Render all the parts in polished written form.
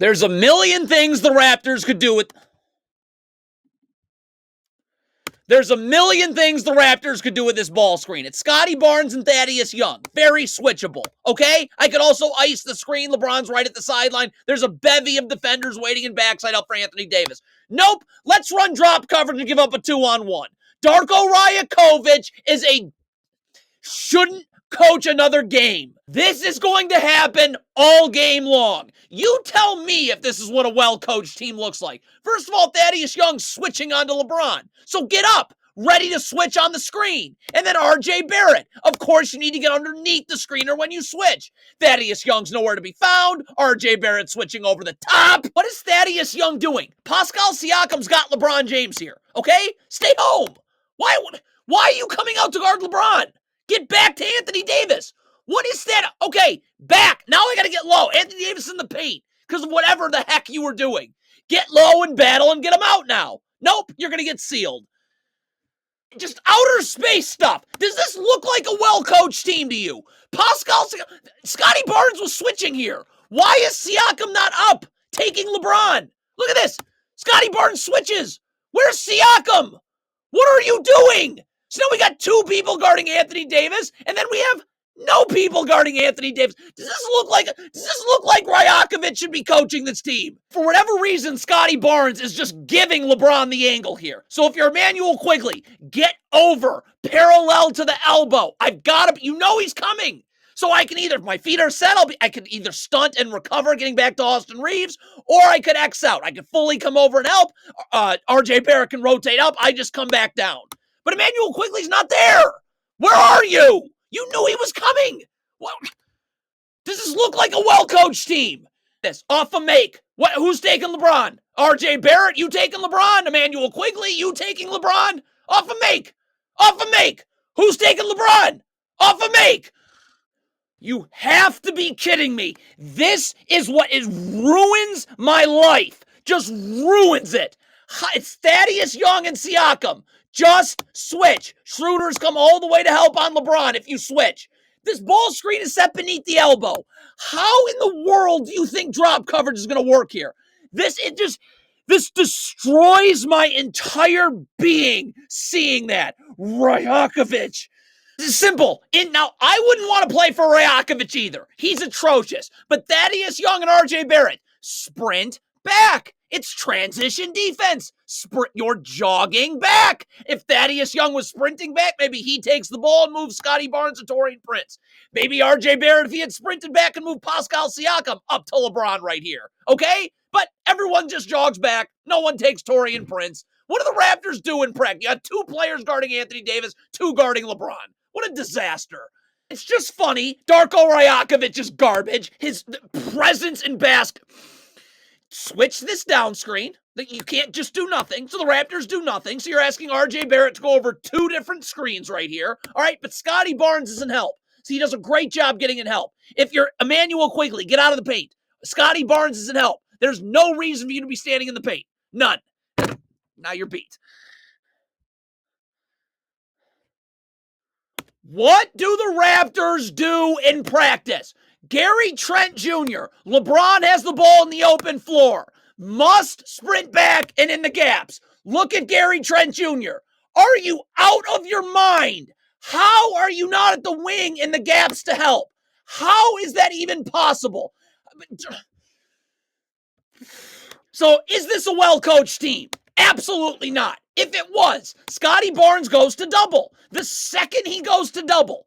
There's a million things the Raptors could do with... There's a million things the Raptors could do with this ball screen. It's Scotty Barnes and Thaddeus Young. Very switchable, okay? I could also ice the screen. LeBron's right at the sideline. There's a bevy of defenders waiting in backside up for Anthony Davis. Nope, let's run drop coverage and give up a 2-on-1. Darko Rajakovic shouldn't coach another game. This is going to happen all game long. You tell me if this is what a well-coached team looks like. First of all, Thaddeus Young's switching onto LeBron. So get up, ready to switch on the screen. And then RJ Barrett. Of course, you need to get underneath the screener when you switch. Thaddeus Young's nowhere to be found. RJ Barrett switching over the top. What is Thaddeus Young doing? Pascal Siakam's got LeBron James here, okay? Stay home. Why are you coming out to guard LeBron? Get back to Anthony Davis. What is that? Okay, back. Now I got to get low. Anthony Davis in the paint because of whatever the heck you were doing. Get low and battle and get him out now. Nope, you're going to get sealed. Just outer space stuff. Does this look like a well-coached team to you? Scotty Barnes was switching here. Why is Siakam not up taking LeBron? Look at this. Scotty Barnes switches. Where's Siakam? What are you doing? So now we got two people guarding Anthony Davis, and then we have no people guarding Anthony Davis. Does this look like Rajakovic should be coaching this team? For whatever reason, Scotty Barnes is just giving LeBron the angle here. So if you're Emmanuel Quigley, get over, parallel to the elbow. I've got to, he's coming. So I can either, if my feet are set, I can either stunt and recover getting back to Austin Reeves, or I could X out. I could fully come over and help. RJ Barrett can rotate up. I just come back down. But Emmanuel Quigley's not there. Where are you? You knew he was coming. What? Does this look like a well-coached team? This off a make. What? Who's taking LeBron? RJ Barrett, you taking LeBron? Emmanuel Quigley, you taking LeBron? Off a make. Off a make. Who's taking LeBron? Off a make. You have to be kidding me. This is what ruins my life. Just ruins it. It's Thaddeus Young and Siakam. Just switch. Schroeder's come all the way to help on LeBron if you switch. This ball screen is set beneath the elbow. How in the world do you think drop coverage is going to work here? This destroys my entire being seeing that. Rajakovic. This is simple. Now, I wouldn't want to play for Rajakovic either. He's atrocious. But Thaddeus Young and RJ Barrett, sprint back. It's transition defense. You're jogging back. If Thaddeus Young was sprinting back, maybe he takes the ball and moves Scotty Barnes and Taurean Prince. Maybe RJ Barrett, if he had sprinted back and moved Pascal Siakam up to LeBron right here. Okay? But everyone just jogs back. No one takes Taurean Prince. What do the Raptors do in practice? You got two players guarding Anthony Davis, two guarding LeBron. What a disaster. It's just funny. Darko Rajakovic is garbage. His presence in basketball. Switch this down screen. You can't just do nothing. So the Raptors do nothing. So you're asking RJ Barrett to go over two different screens right here. All right, but Scotty Barnes isn't help. So he does a great job getting in help. If you're Emmanuel Quigley, get out of the paint. Scotty Barnes isn't help. There's no reason for you to be standing in the paint. None. Now you're beat. What do the Raptors do in practice? Gary Trent Jr., LeBron has the ball in the open floor. Must sprint back and in the gaps. Look at Gary Trent Jr. Are you out of your mind? How are you not at the wing in the gaps to help? How is that even possible? So is this a well-coached team? Absolutely not. If it was, Scotty Barnes goes to double. The second he goes to double,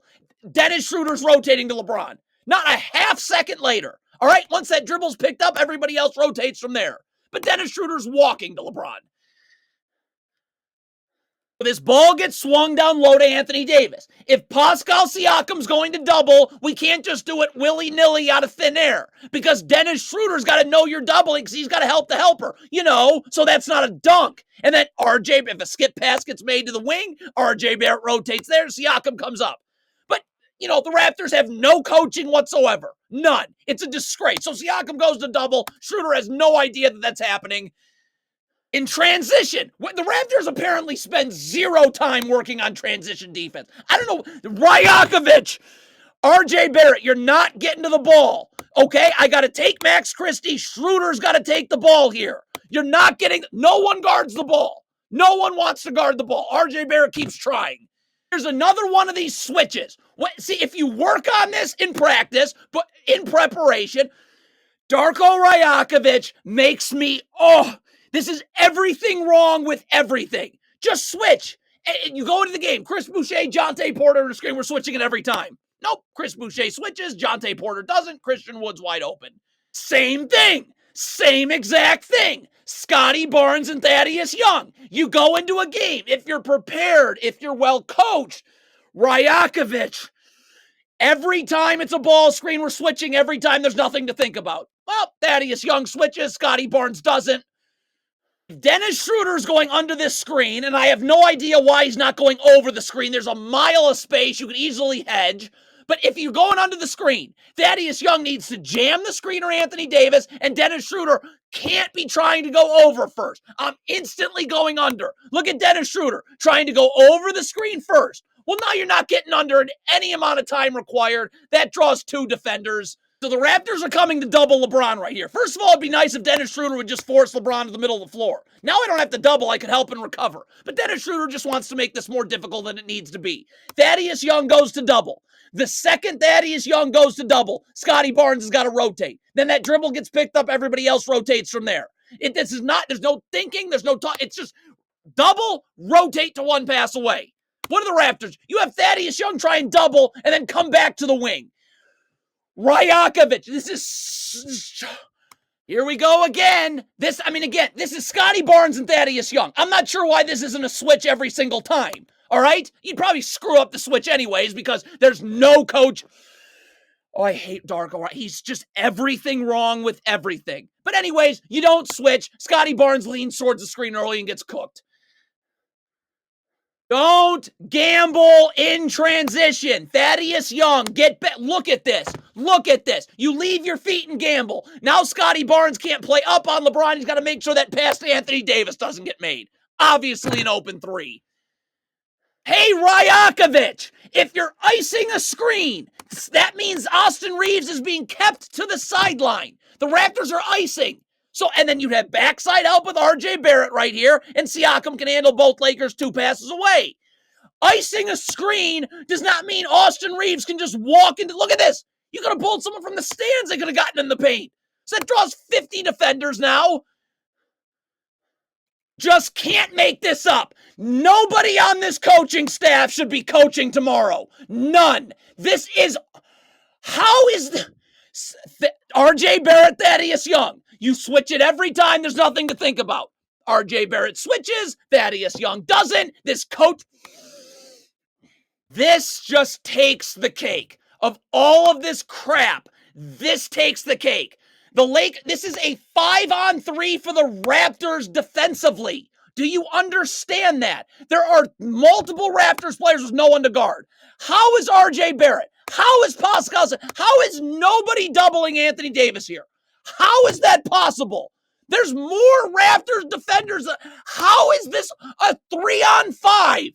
Dennis Schroeder's rotating to LeBron. Not a half second later. All right, once that dribble's picked up, everybody else rotates from there. But Dennis Schroeder's walking to LeBron. This ball gets swung down low to Anthony Davis. If Pascal Siakam's going to double, we can't just do it willy-nilly out of thin air. Because Dennis Schroeder's got to know you're doubling because he's got to help the helper. So that's not a dunk. And then RJ, if a skip pass gets made to the wing, RJ Barrett rotates there, Siakam comes up. But, the Raptors have no coaching whatsoever. None. It's a disgrace. So Siakam goes to double. Schroeder has no idea that that's happening. In transition, the Raptors apparently spend zero time working on transition defense. I don't know. Rajakovic. RJ Barrett, you're not getting to the ball. Okay, I got to take Max Christie. Schroeder's got to take the ball here. You're not getting, no one guards the ball. No one wants to guard the ball. RJ Barrett keeps trying. Here's another one of these switches. See, if you work on this in practice, but in preparation, Darko Rajakovic makes me, this is everything wrong with everything. Just switch. And you go into the game. Chris Boucher, Jonte Porter on the screen. We're switching it every time. Nope. Chris Boucher switches. Jonte Porter doesn't. Christian Wood's wide open. Same thing. Same exact thing. Scotty Barnes and Thaddeus Young. You go into a game. If you're prepared, if you're well coached, Rajakovic, every time it's a ball screen, we're switching. Every time there's nothing to think about. Well, Thaddeus Young switches. Scotty Barnes doesn't. Dennis Schroeder's going under this screen, and I have no idea why he's not going over the screen. There's a mile of space. You can easily hedge. But if you're going under the screen, Thaddeus Young needs to jam the screener, Anthony Davis, and Dennis Schroeder can't be trying to go over first. I'm instantly going under. Look at Dennis Schroeder trying to go over the screen first. Well, now you're not getting under in any amount of time required. That draws two defenders. So the Raptors are coming to double LeBron right here. First of all, it'd be nice if Dennis Schroeder would just force LeBron to the middle of the floor. Now I don't have to double. I could help and recover. But Dennis Schroeder just wants to make this more difficult than it needs to be. Thaddeus Young goes to double. The second Thaddeus Young goes to double, Scotty Barnes has got to rotate. Then that dribble gets picked up. Everybody else rotates from there. There's no thinking. There's no talk. It's just double, rotate to one pass away. What are the Raptors? You have Thaddeus Young try and double and then come back to the wing. Rajakovic, here we go again. This is Scotty Barnes and Thaddeus Young. I'm not sure why this isn't a switch every single time. All right? You'd probably screw up the switch anyways because there's no coach. Oh, I hate Darko. He's just everything wrong with everything. But anyways, you don't switch. Scotty Barnes leans towards the screen early and gets cooked. Don't gamble in transition. Thaddeus Young, look at this. Look at this. You leave your feet and gamble. Now Scotty Barnes can't play up on LeBron. He's got to make sure that pass to Anthony Davis doesn't get made. Obviously an open three. Hey, Rajakovic, if you're icing a screen, that means Austin Reeves is being kept to the sideline. The Raptors are icing. So, and then you'd have backside help with RJ Barrett right here, and Siakam can handle both Lakers 2 passes away. Icing a screen does not mean Austin Reeves can just walk into, look at this. You could have pulled someone from the stands that could have gotten in the paint. So that draws 50 defenders now. Just can't make this up. Nobody on this coaching staff should be coaching tomorrow. None. This is, how is RJ Barrett, Thaddeus Young? You switch it every time. There's nothing to think about. RJ Barrett switches. Thaddeus Young doesn't. This just takes the cake. Of all of this crap, this takes the cake. This is a 5-on-3 for the Raptors defensively. Do you understand that? There are multiple Raptors players with no one to guard. How is RJ Barrett? How is Pascal? How is nobody doubling Anthony Davis here? How is that possible? There's more Raptors defenders. How is this a 3-on-5?